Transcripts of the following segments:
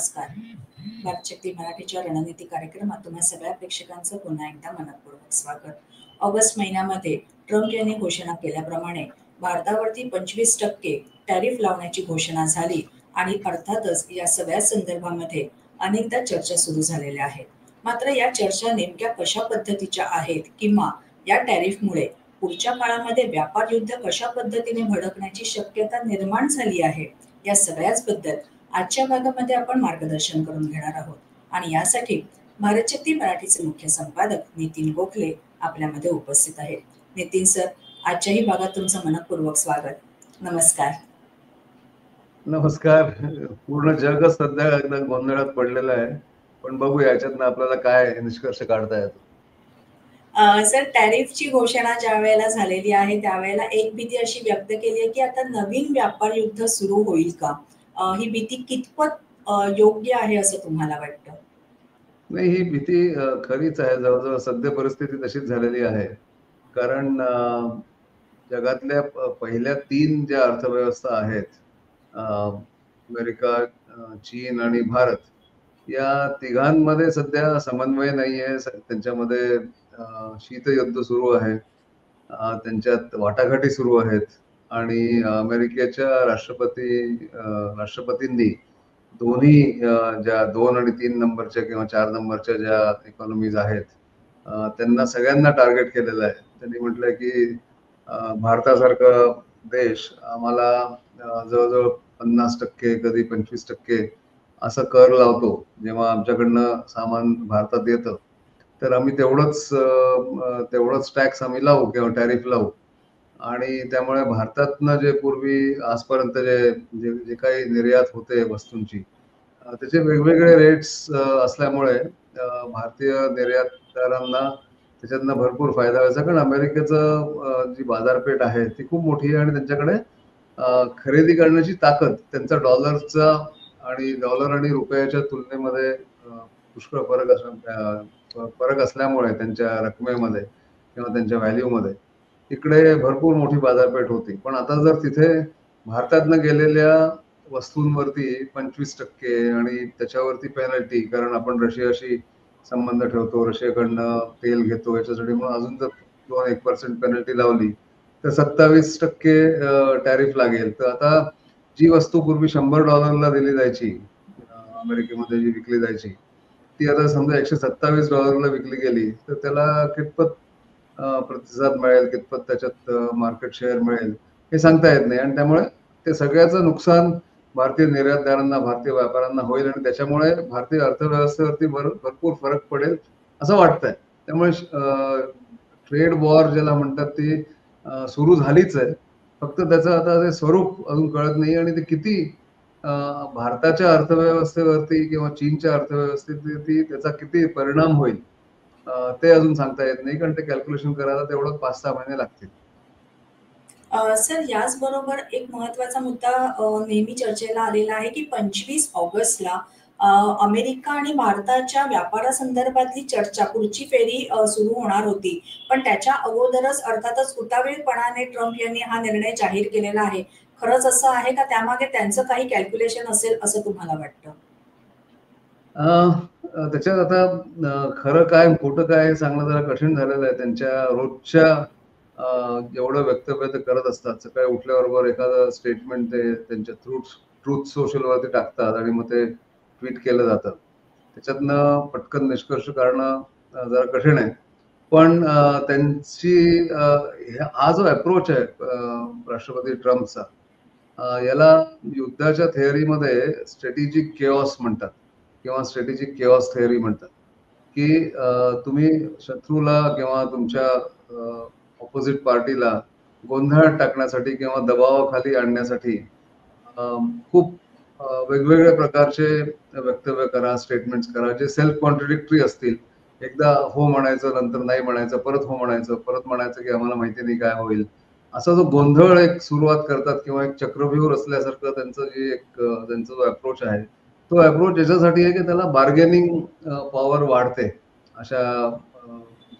नमस्कार. भारतशक्ती मराठीच्या रणनीती कार्यक्रमात तुम्हा सगळ्या प्रेक्षकांचं पुन्हा एकदा मनपूर्वक स्वागत. ऑगस्ट महिन्यामध्ये ट्रम्प यांनी घोषणा केल्याप्रमाणे भारतावरती 25% टॅरिफ लावण्याची घोषणा झाली आणि अर्थातच या सगळ्या संदर्भामध्ये अनेकदा चर्चा सुरू झालेल्या आहेत. मात्र या चर्चा नेमक्या कशा पद्धतीच्या आहेत किंवा या टॅरिफमुळे पुढच्या काळामध्ये व्यापार युद्ध कशा पद्धतीने भडकण्याची शक्यता निर्माण झाली आहे, या सगळ्याच बद्दल आजच्या भागामध्ये आपण मार्गदर्शन करून घेणार आहोत. आणि यासाठी भारतशक्ती मराठीचे मुख्य संपादक नितीन गोखले आपल्यामध्ये उपस्थित आहेत. नितीन सर, आजच्याही भागात तुमचं मनपूर्वक स्वागत. नमस्कार. नमस्कार. पूर्ण जगच सध्या एकदा गोंधळात पडलेलं आहे, पण बघूया याच्यातनं आपल्याला काय निष्कर्ष काढता येतो. सर, टॅरिफची घोषणा ज्या वेळेला झालेली आहे त्यावेळेला एक भीती अशी व्यक्त केली आहे की आता नवीन व्यापार युद्ध सुरू होईल का? ही भीती कितपत योग्य आहे असं तुम्हाला वाटतं? नाही, ही भीती खरीच आहे. जवळजवळ सध्या परिस्थिती तशीच झालेली आहे. कारण जगातल्या पहिल्या 3 ज्या अर्थव्यवस्था आहेत, अमेरिका, चीन आणि भारत, या तिघांमध्ये सध्या समन्वय नाहीये. त्यांच्यामध्ये शीतयुद्ध सुरू आहे, त्यांच्यात वाटाघाटी सुरू आहेत आणि अमेरिकेच्या राष्ट्रपतींनी दोन्ही ज्या 2 आणि 3 नंबरच्या किंवा 4 नंबरच्या ज्या इकॉनॉमीज आहेत त्यांना सगळ्यांना टार्गेट केलेलं आहे. त्यांनी म्हटलंय की भारतासारखा देश आम्हाला जवळजवळ 50% कधी 25% असं कर लावतो. जेव्हा आमच्याकडनं सामान भारतात येतं तर आम्ही तेवढंच टॅक्स आम्ही लावू किंवा टॅरिफ लावू. आणि त्यामुळे भारतातनं जे पूर्वी आजपर्यंत जे काही निर्यात होते वस्तूंची, त्याचे वेगवेगळे रेट्स असल्यामुळे भारतीय निर्यातदारांना त्याच्यातनं भरपूर फायदा व्हायचा. कारण अमेरिकेचं जी बाजारपेठ आहे ती खूप मोठी आहे आणि त्यांच्याकडे खरेदी करण्याची ताकद, त्यांचा डॉलर आणि रुपयाच्या तुलनेमध्ये पुष्कळ फरक असल्यामुळे त्यांच्या रकमेमध्ये किंवा त्यांच्या व्हॅल्यूमध्ये तिकडे भरपूर मोठी बाजारपेठ होती. पण आता जर तिथे भारतातनं गेलेल्या वस्तूंवरती 25% आणि त्याच्यावरती पेनल्टी, कारण आपण रशियाशी संबंध ठेवतो, रशियाकडनं तेल घेतो, याच्यासाठी म्हणून अजून जर 1% पेनल्टी लावली तर 27% टॅरिफ लागेल. तर आता जी वस्तू पूर्वी $100 दिली जायची, अमेरिकेमध्ये जी विकली जायची, ती आता समजा $127 विकली गेली तर त्याला कितपत प्रतिसाद मिळेल, कितपत त्याच्यात मार्केट शेअर मिळेल हे सांगता येत नाही. आणि त्यामुळे ते सगळ्याचं नुकसान भारतीय निर्यातदारांना, भारतीय व्यापाऱ्यांना होईल आणि त्याच्यामुळे भारतीय अर्थव्यवस्थेवरती भरपूर फरक पडेल असं वाटतंय. त्यामुळे ट्रेड वॉर ज्याला म्हणतात ती सुरू झालीच आहे. फक्त त्याचं आता ते स्वरूप अजून कळत नाही आणि ते किती भारताच्या अर्थव्यवस्थेवरती किंवा चीनच्या अर्थव्यवस्थेवरती त्याचा किती परिणाम होईल ते अजून सांगता येत नाही. कारण ते कॅल्क्युलेशन करायला तेवढं 5-6 महिने लागतील. सर, याचबरोबर एक महत्वाचा मुद्दा नेहमी चर्चेला आलेला आहे की 25 ऑगस्टला अमेरिका आणि भारताच्या व्यापारासंदर्भातली चर्चा, पुढची फेरी सुरू होणार होती. पण त्याच्या अगोदरच अर्थातच उतावीळपणाने ट्रम्प यांनी हा निर्णय जाहीर केलेला आहे. खरंच असं आहे का? त्यामागे त्यांचं काही कॅल्क्युलेशन असेल असं तुम्हाला वाटतं? त्याच्यात आता खरं काय खोटं काय सांगणं जरा कठीण झालेलं आहे. त्यांच्या रोजच्या जेवढं वक्तव्य ते करत असतात, सकाळी उठल्याबरोबर एखादं स्टेटमेंट ते त्यांच्या ट्रूथ सोशलवरती टाकतात आणि मग ते ट्विट केलं जातं. त्याच्यातनं पटकन निष्कर्ष काढणं जरा कठीण आहे. पण त्यांची हा जो अप्रोच आहे राष्ट्रपती ट्रम्पचा, याला युद्धाच्या थेअरीमध्ये स्ट्रॅटेजिक केऑस म्हणतात किंवा स्ट्रॅटेजिक केऑस थेअरी म्हणतात. की तुम्ही शत्रूला किंवा तुमच्या ऑपोजिट पार्टीला गोंधळात टाकण्यासाठी किंवा दबावाखाली आणण्यासाठी खूप वेगवेगळ्या प्रकारचे वक्तव्य करा, स्टेटमेंट्स करा, जे सेल्फ कॉन्ट्रडिक्टरी असतील. एकदा हो म्हणायचं, नंतर नाही म्हणायचं, परत हो म्हणायचं, परत म्हणायचं की आम्हाला माहिती नाही काय होईल, असा जो गोंधळ एक सुरुवात करतात किंवा एक चक्रव्यूह रचल्यासारखं त्यांचा जो अप्रोच आहे, तो अप्रोच याच्यासाठी आहे की त्याला बार्गेनिंग पॉवर वाढते. अशा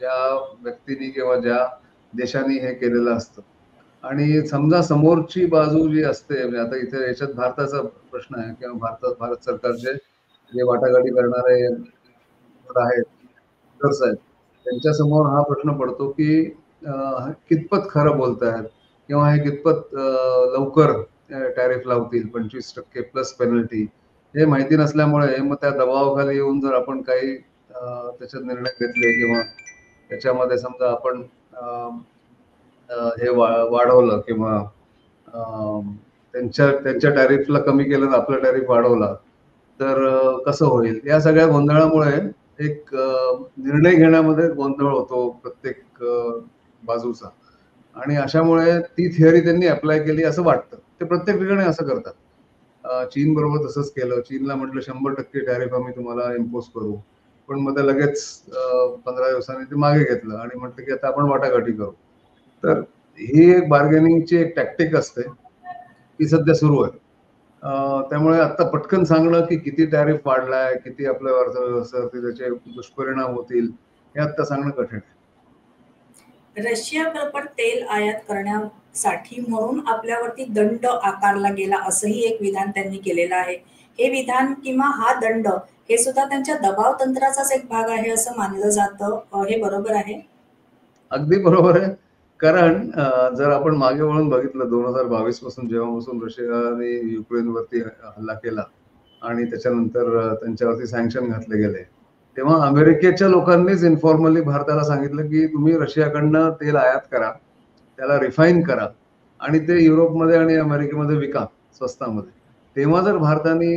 ज्या व्यक्तींनी किंवा ज्या देशांनी हे केलेलं असतं. आणि समजा समोरची बाजू जी असते, म्हणजे आता इथे याच्यात भारताचा प्रश्न आहे किंवा भारत सरकारचे जे वाटाघाटी करणारे आहेत leaders आहेत, त्यांच्यासमोर हा प्रश्न पडतो की कितपत खरं बोलतायत किंवा हे कितपत लवकर टॅरिफ लावतील 25% प्लस पेनल्टी, हे माहिती नसल्यामुळे मग त्या दबावाखाली येऊन जर आपण काही त्याच्यात निर्णय घेतले किंवा त्याच्यामध्ये समजा आपण हे वाढवलं किंवा त्यांच्या टॅरिफला कमी केलं आणि आपला टॅरिफ वाढवला तर कसं होईल, या सगळ्या गोंधळामुळे एक निर्णय घेण्यामध्ये गोंधळ होतो प्रत्येक बाजूचा. आणि अशामुळे ती थिअरी त्यांनी अप्लाय केली असं वाटतं. ते प्रत्येक ठिकाणी असं करतात. चीन बरोबर तसंच केलं. चीनला म्हटलं 100% टॅरिफ आम्ही तुम्हाला इम्पोज करू, पण मग ते लगेच 15 दिवसांनी ते मागे घेतलं आणि म्हटलं की आता आपण वाटाघाटी करू. तर ही एक बार्गेनिंगची एक टॅक्टिक असते, ती सध्या सुरू आहे. त्यामुळे आता पटकन सांगणं की किती टॅरिफ वाढलाय, किती आपल्या अर्थव्यवस्थेवरती त्याचे दुष्परिणाम होतील, हे आता सांगणं कठीण आहे. रशियाबरोबर तेल आयात करण्यासाठी म्हणून आपल्यावरती दंड आकारला गेला असंही एक विधान त्यांनी केलेलं आहे. हे विधान किंवा हा दंड हे सुद्धा त्यांच्या दबाव तंत्राचाच एक भाग आहे असं मानलं जातं. हे बरोबर आहे? अगदी बरोबर आहे. कारण जर आपण मागे वळून बघितलं 2022 पासून जेव्हापासून रशियाने युक्रेनवरती हल्ला केला आणि त्याच्यानंतर त्यांच्यावरती सँक्शन घातले गेले, तेव्हा अमेरिकेच्या लोकांनीच इन्फॉर्मली भारताला सांगितलं की तुम्ही रशियाकडनं तेल आयात करा, त्याला रिफाईन करा आणि ते युरोपमध्ये आणि अमेरिकेमध्ये विका स्वस्तामध्ये. तेव्हा जर भारताने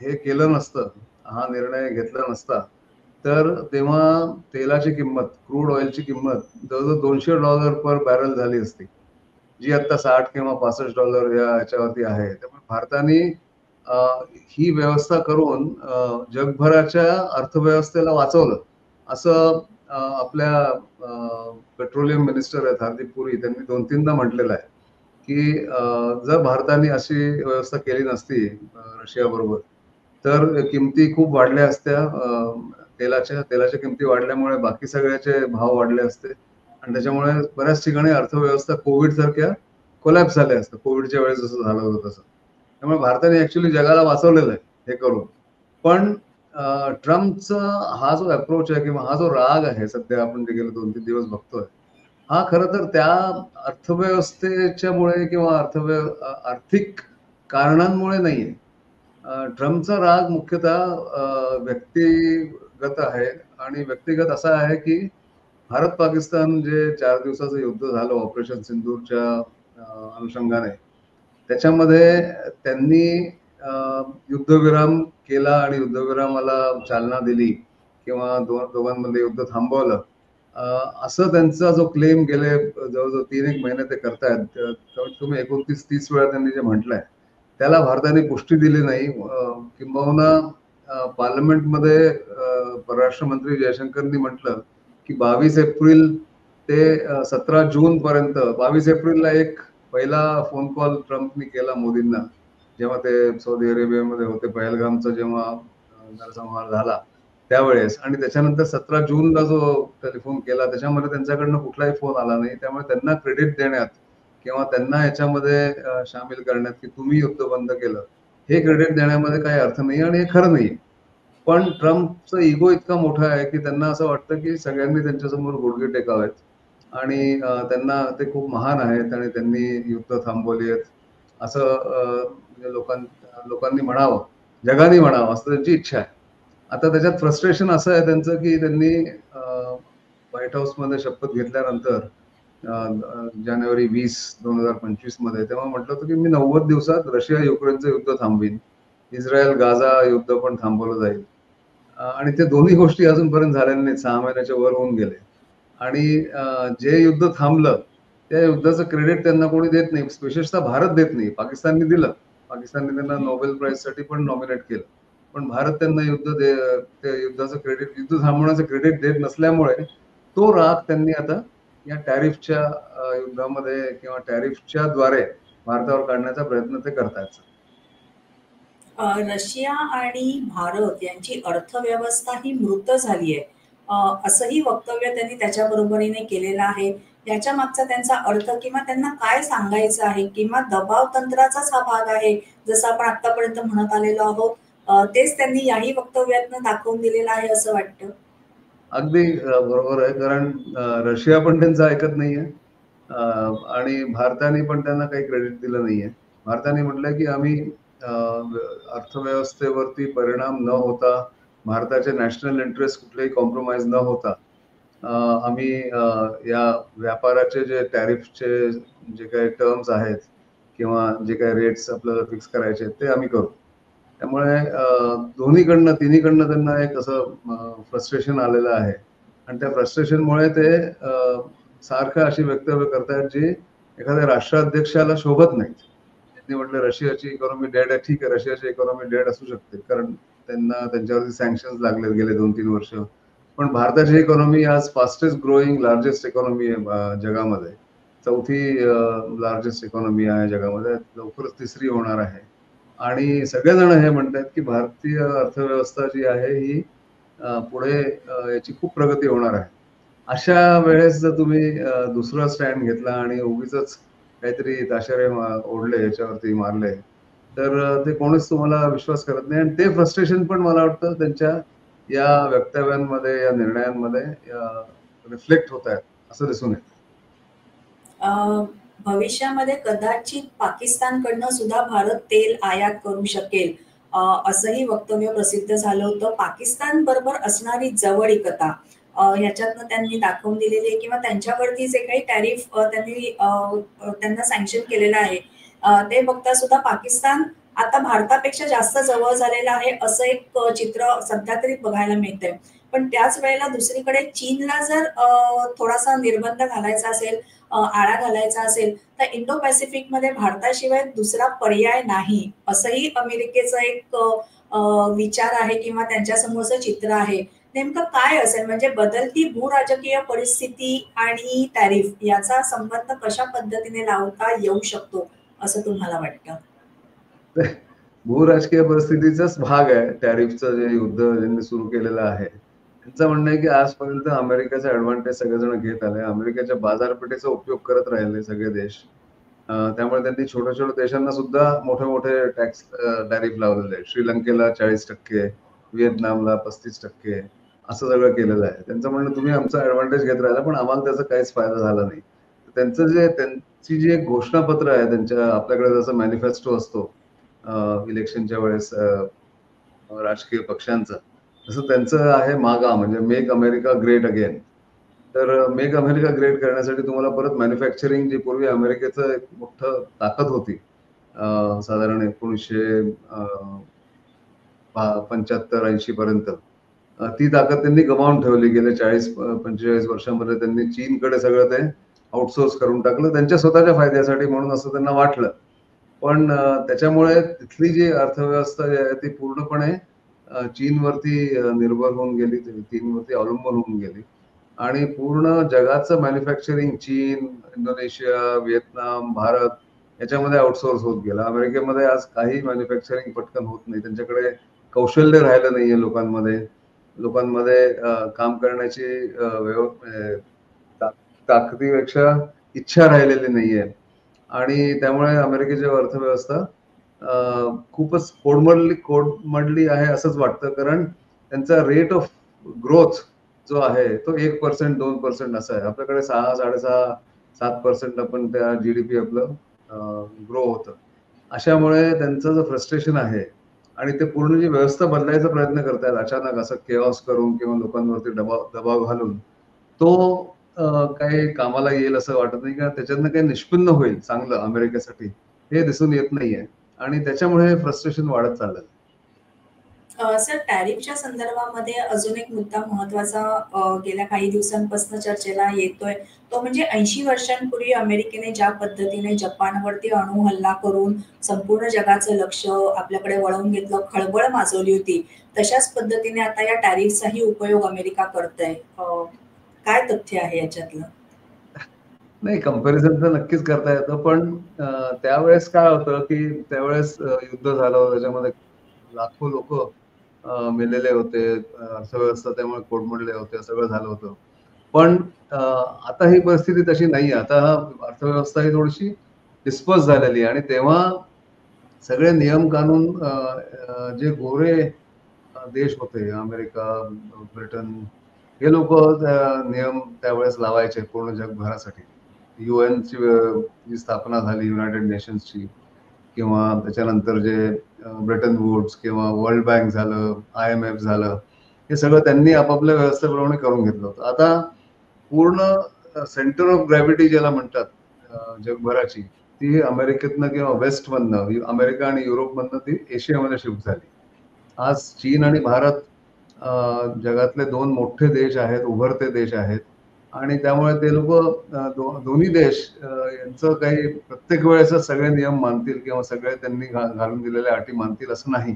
हे केलं नसतं, हा निर्णय घेतला नसता, तर तेव्हा तेलाची किंमत, क्रूड ऑइलची किंमत जवळजवळ $200 पर बॅरल झाली असती, जी आता 60 किंवा $65 या ह्याच्यावरती आहे. त्यामुळे भारताने ही व्यवस्था करून जगभराच्या अर्थव्यवस्थेला वाचवलं असं आपल्या पेट्रोलियम मिनिस्टर आहेत हरदीप पुरी, त्यांनी 2-3दा म्हटलेलं आहे की जर भारताने अशी व्यवस्था केली नसती रशियाबरोबर, तर किमती खूप वाढल्या असत्या. तेलाच्या किमती वाढल्यामुळे बाकी सगळ्याचे भाव वाढले असते आणि त्याच्यामुळे बऱ्याच ठिकाणी अर्थव्यवस्था कोविड सारख्या कोलॅप्स झाल्या असत्या, कोविडच्या वेळेस जसं झालं होतं तसं. त्यामुळे भारताने ऍक्च्युली जगाला वाचवलेलं आहे हे करून. पण ट्रम्पचा हा जो अप्रोच आहे किंवा हा जो राग आहे सध्या आपण जे गेले 2-3 दिवस बघतोय, हा खरं तर त्या अर्थव्यवस्थेच्यामुळे किंवा आर्थिक कारणांमुळे नाहीये. ट्रम्पचा राग मुख्यतः व्यक्तिगत आहे आणि व्यक्तिगत असा आहे की भारत पाकिस्तान जे 4 दिवसाचं युद्ध झालं ऑपरेशन सिंदूरच्या अनुषंगाने, त्याच्यामध्ये त्यांनी युद्धविराम केला आणि युद्धविरामाला चालना दिली किंवा दोघांमध्ये युद्ध थांबवलं, असं त्यांचा जो क्लेम गेले जवळजवळ 3-1 महिने ते करतायत. कमीत कमी 29-30 वेळा त्यांनी जे म्हटलंय, त्याला भारताने पुष्टी दिली नाही. किंबहुना पार्लमेंटमध्ये परराष्ट्र मंत्री जयशंकरनी म्हटलं की 22 एप्रिल ते 17 जून पर्यंत, 22 एप्रिलला एक पहिला फोन कॉल ट्रम्पनी केला मोदींना, जेव्हा ते सौदी अरेबियामध्ये होते, पहलगामचा जेव्हा नरसंहार झाला त्यावेळेस, आणि त्याच्यानंतर 17 जूनला जो टेलिफोन केला त्याच्यामध्ये त्यांच्याकडनं कुठलाही फोन आला नाही. त्यामुळे त्यांना क्रेडिट देण्यात किंवा त्यांना याच्यामध्ये सामील करण्यात की तुम्ही युद्ध बंद केलं, हे क्रेडिट देण्यामध्ये काही अर्थ नाही आणि हे खरं नाही. पण ट्रम्पचा इगो इतका मोठा आहे की त्यांना असं वाटतं की सगळ्यांनी त्यांच्यासमोर गुडघे टेकावेत आणि त्यांना ते खूप महान आहेत आणि त्यांनी युद्ध थांबवली आहेत असं म्हणजे लोकांनी म्हणावं, जगाने म्हणावं असं त्यांची इच्छा आहे. आता त्याच्यात फ्रस्ट्रेशन असं आहे त्यांचं की त्यांनी व्हाईट हाऊसमध्ये शपथ घेतल्यानंतर जानेवारी 20, 2025 मध्ये तेव्हा म्हटलं होतं की मी 90 दिवसात रशिया युक्रेनचं युद्ध थांबवीन, इस्रायल गाझा युद्ध पण थांबवलं जाईल. आणि ते दोन्ही गोष्टी अजूनपर्यंत झालेल्या नाहीत. 6 महिन्याच्या वर होऊन गेले आणि जे युद्ध थांबलं त्या युद्धाचं क्रेडिट त्यांना कोणी देत नाही, विशेषतः भारत देत नाही. पाकिस्तानने दिलं, पाकिस्तानने त्यांना नोबेल प्राइज साठी पण नॉमिनेट केलं, पण भारत त्यांना ते युद्धाचं क्रेडिट, युद्ध थांबवण्याचं क्रेडिट देत नसल्यामुळे तो राग त्यांनी आता या टॅरिफच्या युद्धामध्ये किंवा टॅरिफच्या द्वारे भारतावर काढण्याचा प्रयत्न ते करतायत. रशिया आणि भारत यांची अर्थव्यवस्था ही मृत झाली आहे, असंही वक्तव्य त्यांनी त्याच्या बरोबरीने केलेलं आहे. याच्या मागचा त्यांचा अर्थ किंवा त्यांना काय सांगायचं आहे किंवा दबाव तंत्राचाच हा भाग आहे, जसं आपण आतापर्यंत म्हणत आलेलो आहोत, तेच त्यांनी याही वक्तव्यातनं दाखवून दिलेलं आहे असं वाटतं. अगदी बरोबर आहे. कारण रशिया पण त्यांचं ऐकत नाहीये आणि भारताने पण त्यांना काही क्रेडिट दिलं नाहीये. भारताने म्हटलंय की आम्ही अर्थव्यवस्थेवरती परिणाम न होता, भारताचे नॅशनल इंटरेस्ट कुठलेही कॉम्प्रोमाइज न होता अ, आम्ही या व्यापाराचे जे टॅरिफचे जे काही टर्म्स आहेत किंवा जे काही रेट्स आपल्याला फिक्स करायचे आहेत ते आम्ही करू. त्यामुळे दोन्हीकडनं तिन्हीकडनं त्यांना एक असं फ्रस्ट्रेशन आलेलं आहे आणि त्या फ्रस्ट्रेशनमुळे ते सारखं अशी वक्तव्य करतायत जी एखाद्या राष्ट्राध्यक्षाला शोभत नाहीत. त्यांनी म्हटलं रशियाची इकॉनॉमी डेड आहे. ठीक आहे, रशियाची इकॉनॉमी डेड असू शकते कारण त्यांना त्यांच्यावरती सँक्शन्स लागले गेले 2-3 वर्ष. पण भारताची इकॉनॉमी आज फास्टेस्ट ग्रोईंग लार्जेस्ट इकॉनॉमी आहे जगामध्ये. चौथी लार्जेस्ट इकॉनॉमी आहे जगामध्ये. लवकरच तिसरी होणार आहे. आणि सगळेजण हे म्हणतात की भारतीय अर्थव्यवस्था जी आहे ही पुढे याची खूप प्रगती होणार आहे. अशा वेळेस जर तुम्ही दुसरा स्टँड घेतला आणि उगीचच काहीतरी ताशेरे ओढले याच्यावरती मारले, तर ते कोणीच तुम्हाला विश्वास करत नाही आणि ते फ्रस्ट्रेशन पण मला वाटतं त्यांच्या या वक्तव्यांमध्ये, या निर्णयांमध्ये रिफ्लेक्ट होत आहेत, असं दिसून येतं. अ, भविष्यामध्ये कदाचित पाकिस्तानकडनं सुद्धा भारत तेल आयात करू शकेल, असंही वक्तव्य प्रसिद्ध झालं होतं. पाकिस्तान बरोबर असणारी जवळीकता ह्याच्यातनं त्यांनी दाखवून दिलेली आहे किंवा त्यांच्यावरती जे काही टॅरिफ त्यांनी त्यांना सँक्शन केलेलं आहे, ते बघता सुद्धा पाकिस्तान आता भारतापेक्षा जास्त जवळ झालेलं आहे असं एक चित्र सध्या तरी बघायला मिळतंय. पण त्याच वेळेला दुसरीकडे चीनला जर थोडासा निर्बंध घालायचा असेल, आळा घालायचा असेल, तर इंडो पॅसिफिकमध्ये भारताशिवाय दुसरा पर्याय नाही, असंही अमेरिकेचं एक विचार आहे किंवा त्यांच्यासमोरचं चित्र आहे. नेमकं काय असेल म्हणजे बदलती भूराजकीय परिस्थिती आणि टॅरिफ याचा संबंध कशा पद्धतीने लावता येऊ शकतो, असं तुम्हाला वाटतं? भूराजकीय परिस्थितीचाच भाग आहे टॅरिफचं जे युद्ध ज्यांनी सुरू केलेलं आहे. त्यांचं म्हणणं आहे की आजपर्यंत अमेरिकेचा ॲडव्हांटेज सगळेजण घेत आले. अमेरिकेच्या बाजारपेठेचा उपयोग करत राहिले सगळे देश. त्यामुळे त्यांनी छोट्या-छोट्या देशांना सुद्धा मोठे-मोठे टॅक्स टॅरिफ लावलेले आहेत. श्रीलंकेला 40%, व्हिएतनामला 35% असं सगळं केलेलं आहे. त्यांचं म्हणणं तुम्ही आमचा ॲडव्हांटेज घेत राहिला, पण आम्हाला त्याचा काहीच फायदा झाला नाही. त्यांची जी एक घोषणापत्र आहे त्यांच्या आपल्याकडे जसं मॅनिफेस्टो असतो इलेक्शनच्या वेळेस राजकीय पक्षांचं. तसं त्यांचं आहे मागा म्हणजे मेक अमेरिका ग्रेट अगेन. तर मेक अमेरिका ग्रेट करण्यासाठी तुम्हाला परत मॅन्युफॅक्चरिंग जी पूर्वी अमेरिकेचं एक मोठं ताकद होती. साधारण 1900 75-80 पर्यंत. ती ताकद त्यांनी गमावून ठेवली. गेल्या 40-45 वर्षांमध्ये त्यांनी चीनकडे सगळं ते आउटसोर्स करून टाकलं त्यांच्या स्वतःच्या फायद्यासाठी म्हणून असं त्यांना वाटलं. पण त्याच्यामुळे तिथली जी अर्थव्यवस्था जी आहे ती पूर्णपणे चीनवरती निर्भर होऊन गेली. चीनवरती अवलंबून होऊन गेली आणि पूर्ण जगाचं मॅन्युफॅक्चरिंग चीन, इंडोनेशिया, व्हिएतनाम, भारत याच्यामध्ये आउटसोर्स होत गेलं. अमेरिकेमध्ये आज काही मॅन्युफॅक्चरिंग पटकन होत नाही. त्यांच्याकडे कौशल्य राहिलं नाहीये लोकांमध्ये. लोकांमध्ये काम करण्याची ताकदीपेक्षा इच्छा राहिलेली नाहीये. आणि त्यामुळे अमेरिकेची अर्थव्यवस्था खूपच कोडमडली आहे असंच वाटतं. कारण त्यांचा रेट ऑफ ग्रोथ जो आहे तो 1% 2% असा आहे. आपल्याकडे 6, 6.5, 7% आपण त्या जीडीपी आपलं ग्रो होतं. अशामुळे त्यांचं जो फ्रस्ट्रेशन आहे आणि ते पूर्ण जी व्यवस्था बदलायचा प्रयत्न करतायत अचानक असं केऑस करून किंवा लोकांवरती दबाव दबाव घालून, तो काही कामाला येईल असं वाटत नाही किंवा त्याच्यातनं काही निष्पन्न होईल चांगलं अमेरिकेसाठी, हे दिसून येत नाहीये आणि त्याच्यामुळे फ्रस्ट्रेशन वाढत चाललंय. सर टॅरिफच्या संदर्भामध्ये अजून एक मुद्दा महत्वाचा गेल्या काही दिवसांपासून चर्चेला येतोय. तो म्हणजे 80 वर्षांपूर्वी अमेरिकेने ज्या पद्धतीने जपानवरती अणु हल्ला करून संपूर्ण जगाचं लक्ष आपल्याकडे वळवून घेतलं, खळबळ माजवली होती. तशाच पद्धतीने आता या टॅरिफचाही उपयोग अमेरिका करतंय. काय तथ्य आहे याच्यातलं? नाही, कंपॅरिझन तर नक्कीच करता येतं. पण त्यावेळेस काय होतं, की त्यावेळेस युद्ध झालं होतं. त्याच्यामध्ये लाखो लोकं मेलेले होते. अर्थव्यवस्था त्यामुळे कोलमडले होते. सगळं झालं होतं. पण आता ही परिस्थिती तशी नाहीये. आता अर्थव्यवस्था ही थोडीशी डिस्पर्स झालेली आहे आणि तेव्हा सगळे नियम कानून जे गोरे देश होते, अमेरिका, ब्रिटन, हे लोक नियम त्यावेळेस लावायचे पूर्ण जगभरासाठी. युएनची जी स्थापना झाली युनायटेड नेशन्सची, किंवा त्याच्यानंतर जे ब्रिटन वूड्स किंवा वर्ल्ड बँक झालं, IMF झालं, हे सगळं त्यांनी आपापल्या व्यवस्थेप्रमाणे करून घेतलं होतं. आता पूर्ण सेंटर ऑफ ग्रॅव्हिटी ज्याला म्हणतात जगभराची, ती अमेरिकेतनं किंवा वेस्टमधनं, अमेरिका आणि युरोपमधनं ती एशियामध्ये शिफ्ट झाली. आज चीन आणि भारत जगातले दोन मोठे देश आहेत, उभरते देश आहेत, आणि त्यामुळे ते लोक दोन्ही देश यांचं काही प्रत्येक वेळेस सगळे नियम मानतील किंवा सगळे त्यांनी घालून दिलेल्या अटी मानतील असं नाही.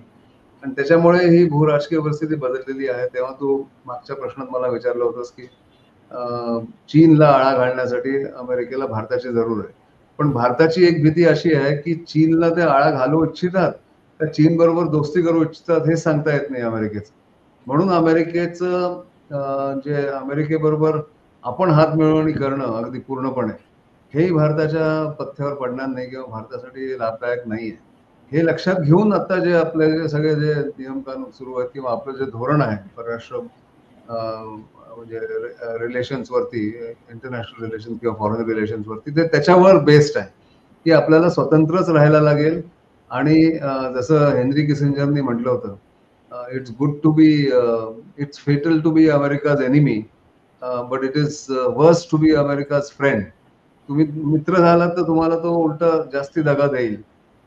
आणि त्याच्यामुळे ही भूराजकीय परिस्थिती बदललेली आहे. तेव्हा तू मागच्या प्रश्नात मला विचारलं होतंस की चीनला आळा घालण्यासाठी अमेरिकेला भारताची जरूर आहे. पण भारताची एक भीती अशी आहे की चीनला ते आळा घालू इच्छितात, तर चीन बरोबर दोस्ती करू इच्छितात हे सांगता येत नाही अमेरिकेचं. म्हणून अमेरिकेचं जे अमेरिकेबरोबर आपण हात मिळवणी करणं अगदी पूर्णपणे, हेही भारताच्या पथ्यावर पडणार नाही किंवा भारतासाठी लाभदायक नाहीये. हे लक्षात घेऊन आता जे आपले जे सगळे जे नियम कानून सुरू आहेत किंवा आपलं जे धोरण आहे परराष्ट्र म्हणजे रिलेशन्स वरती, इंटरनॅशनल रिलेशन किंवा फॉरेन रिलेशन्स वरती, ते त्याच्यावर बेस्ड आहे की आपल्याला स्वतंत्रच राहायला लागेल. आणि जसं हेनरी किसिंजरनी म्हटलं होतं, it's good to be, it's fatal to be America's enemy, but it is worse to be America's friend. तुम्ही मित्र झालात तर तुम्हाला तो उलट जास्ती दगा देईल,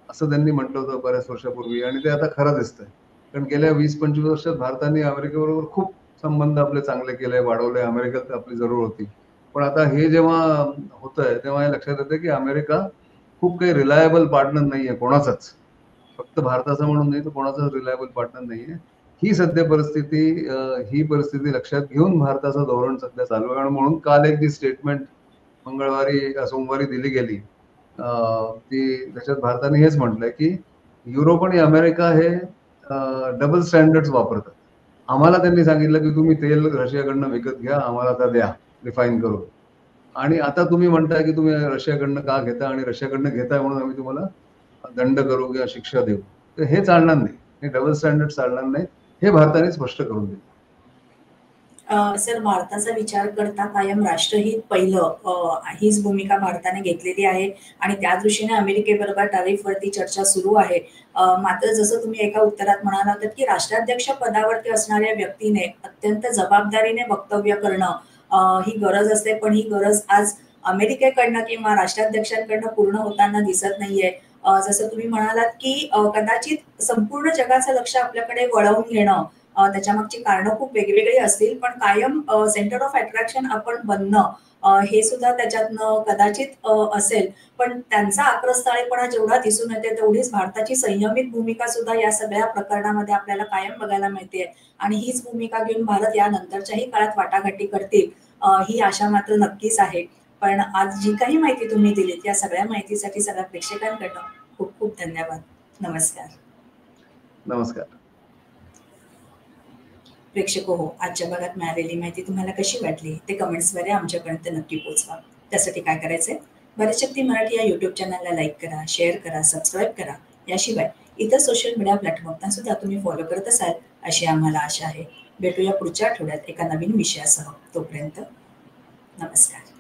असं त्यांनी म्हटलं होतं बऱ्याच वर्षापूर्वी. आणि ते आता खरं दिसतंय, कारण गेल्या 20-25 वर्षात भारताने अमेरिकेबरोबर खूप संबंध आपले चांगले केले, वाढवले. अमेरिकेत आपली जरूर होती, पण आता हे जेव्हा होतंय तेव्हा हे लक्षात येतं की अमेरिका खूप काही रिलायबल पार्टनर नाहीये कोणाचाच, फक्त भारताचा म्हणून नाही तर कोणाचाच रिलायबल पार्टनर नाहीये. ही सध्या परिस्थिती, ही परिस्थिती लक्षात घेऊन भारताचं धोरण सध्या चालू आहे. आणि म्हणून काल एक जी स्टेटमेंट सोमवारी दिली गेली, ती त्याच्यात भारताने हेच म्हटलंय की युरोप आणि अमेरिका हे डबल स्टँडर्ड्स वापरतात. आम्हाला त्यांनी सांगितलं की तुम्ही तेल रशियाकडनं विकत घ्या, आम्हाला आता द्या रिफाईन करून, आणि आता तुम्ही म्हणताय की तुम्ही रशियाकडनं का घेता आणि रशियाकडनं घेताय म्हणून आम्ही तुम्हाला दंड करू किंवा शिक्षा देऊ. तर हे चालणार नाही, हे डबल स्टँडर्ड चालणार नाही, हे भारताने स्पष्ट करून दिलं. सर, भारताचा विचार करता कायम राष्ट्रहित पहिलं हीच भूमिका भारताने घेतलेली आहे आणि त्या दृष्टीने अमेरिकेबरोबर टॅरिफवरती चर्चा सुरू आहे. मात्र जसं तुम्ही एका उत्तरात म्हणाला होतात की राष्ट्राध्यक्ष पदावरती असणाऱ्या व्यक्तीने अत्यंत जबाबदारीने वक्तव्य करणं ही गरज असते, पण ही गरज आज अमेरिकेकडनं किंवा राष्ट्राध्यक्षांकडनं पूर्ण होताना दिसत नाहीये. जसं तुम्ही म्हणालात की कदाचित संपूर्ण जगाचं लक्ष आपल्याकडे वळवून घेणं, त्याच्यामागची कारणं खूप वेगवेगळी असतील, पण कायम सेंटर ऑफ अट्रॅक्शन आपण बनणं हे सुद्धा त्याच्यातनं कदाचित असेल. पण त्यांचा आक्रस्ताळेपणा जेवढा दिसून येते तेवढीच भारताची संयमित भूमिका सुद्धा या सगळ्या प्रकरणामध्ये आपल्याला कायम बघायला मिळते. आणि हीच भूमिका घेऊन भारत या नंतरच्याही काळात वाटाघाटी करतील ही आशा मात्र नक्कीच आहे. पण आज जी काही माहिती तुम्ही दिलीत या सगळ्या माहितीसाठी सगळ्या प्रेक्षकांकडनं खूप खूप धन्यवाद. नमस्कार. नमस्कार. प्रेक्षक हो, आजच्या भागात मिळालेली माहिती तुम्हाला कशी वाटली ते कमेंट्सद्वारे आमच्यापर्यंत नक्की पोहोचवा. त्यासाठी काय करायचंय, भारत शक्ती मराठी या युट्यूब चॅनलला लाईक करा, शेअर करा, सबस्क्राईब करा. याशिवाय इतर सोशल मीडिया प्लॅटफॉर्मना सुद्धा तुम्ही फॉलो करत असाल अशी आम्हाला आशा आहे. भेटूया पुढच्या आठवड्यात एका नवीन विषयासह. तोपर्यंत नमस्कार.